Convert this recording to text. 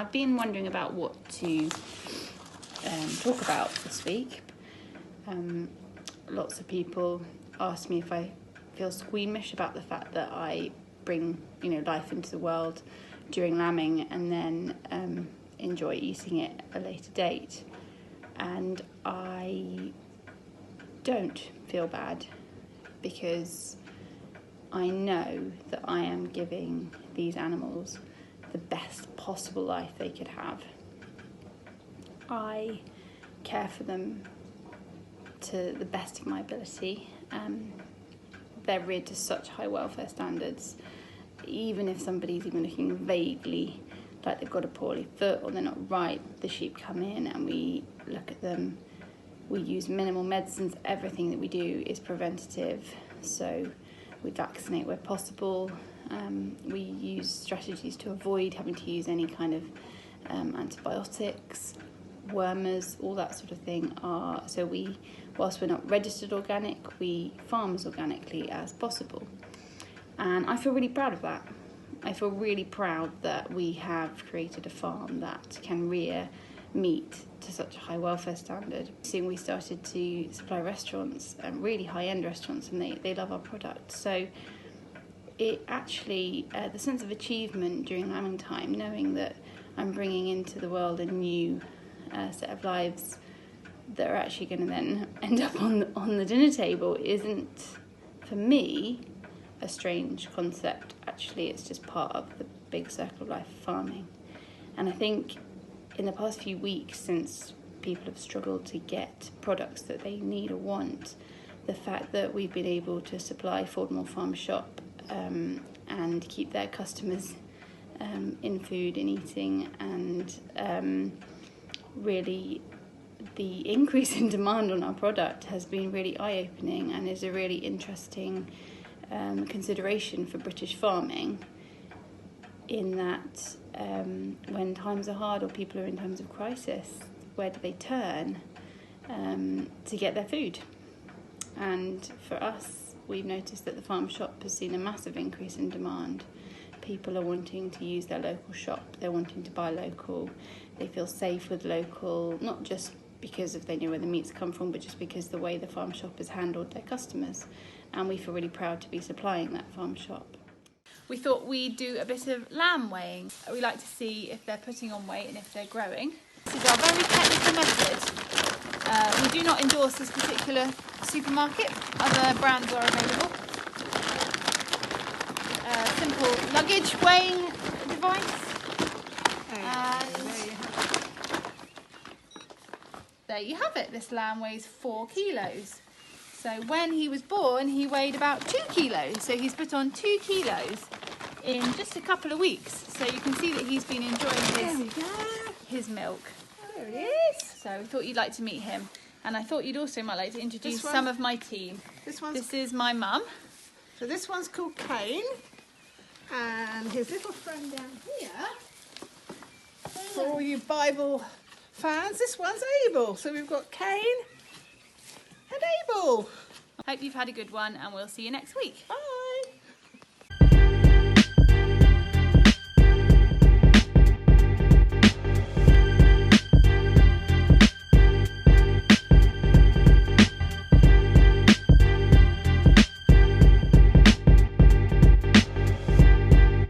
I've been wondering about what to talk about this week. Lots of people ask me if I feel squeamish about the fact that I bring, life into the world during lambing and then enjoy eating it at a later date. And I don't feel bad because I know that I am giving these animals the best possible life they could have. I care for them to the best of my ability. They're reared to such high welfare standards. Even if somebody's even looking vaguely like they've got a poorly foot or they're not right, the sheep come in and we look at them. We use minimal medicines. Everything that we do is preventative. So we vaccinate where possible. We use strategies to avoid having to use any kind of antibiotics, wormers, all that sort of thing. So we, whilst we're not registered organic, we farm as organically as possible. And I feel really proud of that. I feel really proud that we have created a farm that can rear meat to such a high welfare standard. Soon we started to supply restaurants, really high-end restaurants, and they love our product. So it actually, the sense of achievement during lambing time, knowing that I'm bringing into the world a new set of lives that are actually going to then end up on the dinner table, isn't, for me, a strange concept. Actually, it's just part of the big circle of life of farming. And I think in the past few weeks, since people have struggled to get products that they need or want, the fact that we've been able to supply Fordmore Farm Shop and keep their customers in food and eating, and really the increase in demand on our product has been really eye-opening and is a really interesting consideration for British farming, in that when times are hard or people are in times of crisis, where do they turn to get their food? And for us, we've noticed that the farm shop has seen a massive increase in demand. People are wanting to use their local shop, they're wanting to buy local, they feel safe with local, not just because of they know where the meats come from, but just because the way the farm shop has handled their customers. And we feel really proud to be supplying that farm shop. We thought we'd do a bit of lamb weighing. We like to see if they're putting on weight and if they're growing. This is our very technical method. We do not endorse this particular supermarket. Other brands are available. Simple luggage weighing device. And there you have it. This lamb weighs 4 kilos. So when he was born, he weighed about 2 kilos. So he's put on 2 kilos in just a couple of weeks. So you can see that he's been enjoying his milk. There he is. So we thought you'd like to meet him. And I thought you'd also might like to introduce some of my team. This is my mum. So this one's called Kane. And his little friend down here, for all you Bible fans, this one's Abel. So we've got Kane and Abel. Hope you've had a good one, and we'll see you next week. Bye.